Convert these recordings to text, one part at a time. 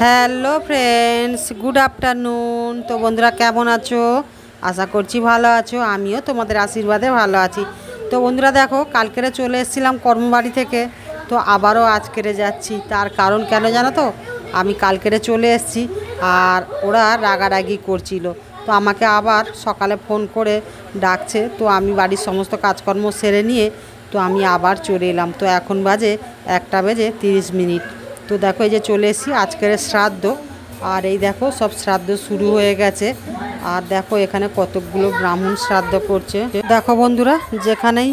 Hello friends, good afternoon. তো বন্ধুরা কেমন আছো? আশা করছি ভালো আছো। আমিও তোমাদের আশীর্বাদে ভালো আছি। তো বন্ধুরা দেখো, কালকেরে চলে এসেছিলাম কর্মবাড়ি থেকে, তো আবারও আজকেরে যাচ্ছি। তার কারণ কেন জানো তো? আমি কালকেরে চলে এসেছি আর ওরা রাগারাগি করছিল, তো আমাকে আবার সকালে ফোন করে ডাকছে। তো আমি বাড়ির সমস্ত কাজকর্ম সেরে নিয়ে তো আমি আবার চলে এলাম। তো এখন বাজে 1:30। তো দেখো এই যে চলে এসেছি, আজকের শ্রাদ্ধ। আর এই দেখো সব শ্রাদ্ধ শুরু হয়ে গেছে। আর দেখো এখানে কতকগুলো ব্রাহ্মণ শ্রাদ্ধ করছে। দেখো বন্ধুরা, যেখানেই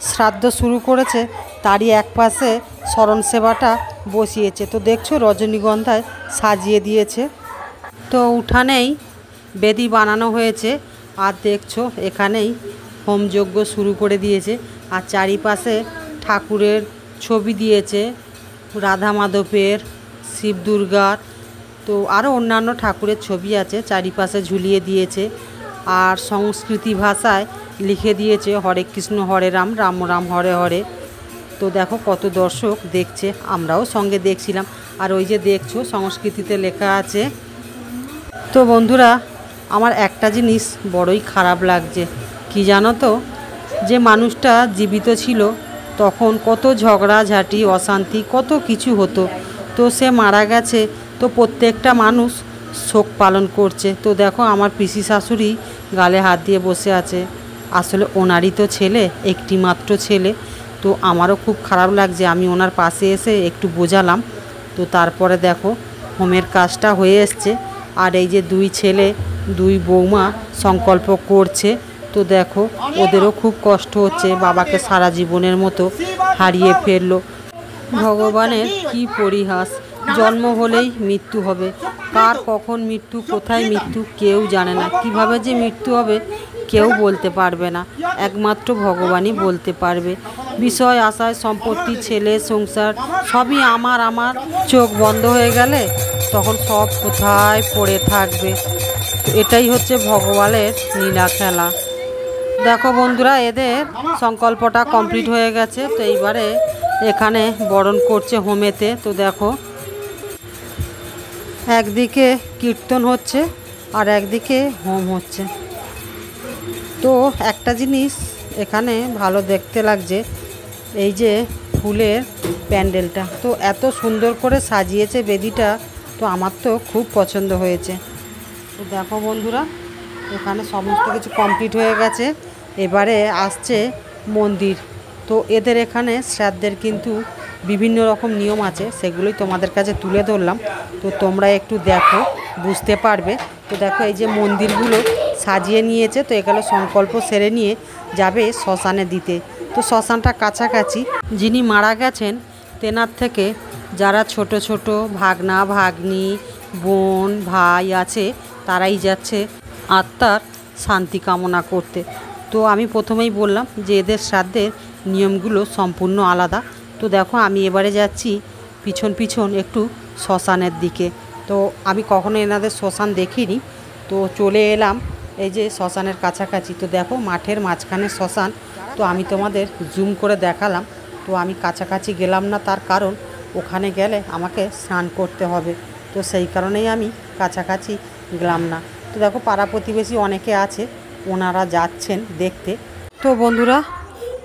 শ্রাদ্ধ শুরু করেছে তারই এক পাশে স্মরণ সেবাটা বসিয়েছে। তো দেখছো রজনীগন্ধায় সাজিয়ে দিয়েছে। তো উঠানেই বেদি বানানো হয়েছে। আর দেখছো এখানেই হোমযজ্ঞ শুরু করে দিয়েছে। আর চারিপাশে ঠাকুরের ছবি দিয়েছে, রাধা মাধবের, শিব দুর্গার, তো আরও অন্যান্য ঠাকুরের ছবি আছে, চারিপাশে ঝুলিয়ে দিয়েছে। আর সংস্কৃতি ভাষায় লিখে দিয়েছে হরে কৃষ্ণ হরে রাম, রাম রাম হরে হরে। তো দেখো কত দর্শক দেখছে, আমরাও সঙ্গে দেখছিলাম। আর ওই যে দেখছো সংস্কৃতিতে লেখা আছে। তো বন্ধুরা, আমার একটা জিনিস বড়ই খারাপ লাগছে, কি জানো তো? যে মানুষটা জীবিত ছিল তখন কত ঝগড়াঝাঁটি, অশান্তি, কত কিছু হতো। তো সে মারা গেছে, তো প্রত্যেকটা মানুষ শোক পালন করছে। তো দেখো আমার পিসি শাশুড়ি গালে হাত দিয়ে বসে আছে। আসলে ওনারই তো ছেলে, একটি মাত্র ছেলে। তো আমারও খুব খারাপ লাগছে। আমি ওনার পাশে এসে একটু বোঝালাম। তো তারপরে দেখো হোমের কাজটা হয়ে এসছে। আর এই যে দুই ছেলে, দুই বৌমা সংকল্প করছে। তো দেখো ওদেরও খুব কষ্ট হচ্ছে, বাবাকে সারা জীবনের মতো হারিয়ে ফেললো। ভগবানের কি পরিহাস! জন্ম হলেই মৃত্যু হবে। কার কখন মৃত্যু, কোথায় মৃত্যু কেউ জানে না। কিভাবে যে মৃত্যু হবে কেউ বলতে পারবে না, একমাত্র ভগবানই বলতে পারবে। বিষয় আশায় সম্পত্তি, ছেলে, সংসার সবই আমার আমার চোখ বন্ধ হয়ে গেলে তখন সব কোথায় পড়ে থাকবে। এটাই হচ্ছে ভগবানের লীলা খেলা। দেখো বন্ধুরা, এদের সংকল্পটা কমপ্লিট হয়ে গেছে। তো এইবারে এখানে বরণ করছে হোমেতে। তো দেখো একদিকে কীর্তন হচ্ছে আর একদিকে হোম হচ্ছে। তো একটা জিনিস এখানে ভালো দেখতে লাগছে, এই যে ফুলের প্যান্ডেলটা, তো এত সুন্দর করে সাজিয়েছে বেদিটা। তো আমার তো খুব পছন্দ হয়েছে। তো দেখো বন্ধুরা, এখানে সমস্ত কিছু কমপ্লিট হয়ে গেছে। এবারে আসছে মন্দির। তো এদের এখানে শ্রাদ্ধের কিন্তু বিভিন্ন রকম নিয়ম আছে, সেগুলোই তোমাদের কাছে তুলে ধরলাম। তো তোমরা একটু দেখো, বুঝতে পারবে। তো দেখো এই যে মন্দিরগুলো সাজিয়ে নিয়েছে। তো এগুলো সংকল্প সেরে নিয়ে যাবে শ্মশানে দিতে। তো শ্মশানটা কাছাকাছি। যিনি মারা গেছেন তেনার থেকে যারা ছোট ছোট ভাগনা ভাগ্নি, বোন ভাই আছে, তারাই যাচ্ছে আত্মার শান্তি কামনা করতে। তো আমি প্রথমেই বললাম যে এদের শ্রাদ্ধের নিয়মগুলো সম্পূর্ণ আলাদা। তো দেখো আমি এবারে যাচ্ছি পিছন পিছন একটু শ্মশানের দিকে। তো আমি কখনো এনাদের শ্মশান দেখিনি, তো চলে এলাম এই যে শ্মশানের কাছাকাছি। তো দেখো মাঠের মাঝখানে শ্মশান। তো আমি তোমাদের জুম করে দেখালাম। তো আমি কাছাকাছি গেলাম না, তার কারণ ওখানে গেলে আমাকে স্নান করতে হবে। তো সেই কারণেই আমি কাছাকাছি গেলাম না। তো দেখো পাড়া প্রতিবেশী অনেকে আছে, ওনারা যাচ্ছেন দেখতে। তো বন্ধুরা,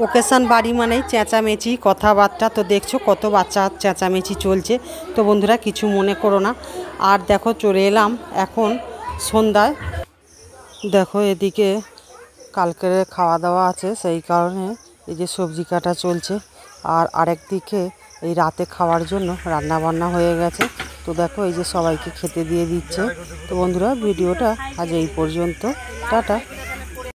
ওকেশান বাড়ি মানেই চেঁচামেচি, কথাবার্তা। তো দেখছো কত বাচ্চা চেঁচামেচি চলছে। তো বন্ধুরা কিছু মনে করো না। আর দেখো চলে এলাম এখন সন্ধ্যায়। দেখো এদিকে কালকের খাওয়া দাওয়া আছে, সেই কারণে এই যে সবজি কাটা চলছে। আর আরেক দিকে এই রাতে খাওয়ার জন্য রান্না বান্না হয়ে গেছে। তো দেখো এই যে সবাইকে খেতে দিয়ে দিচ্ছে। তো বন্ধুরা ভিডিওটা আজ এই পর্যন্ত, টাটা।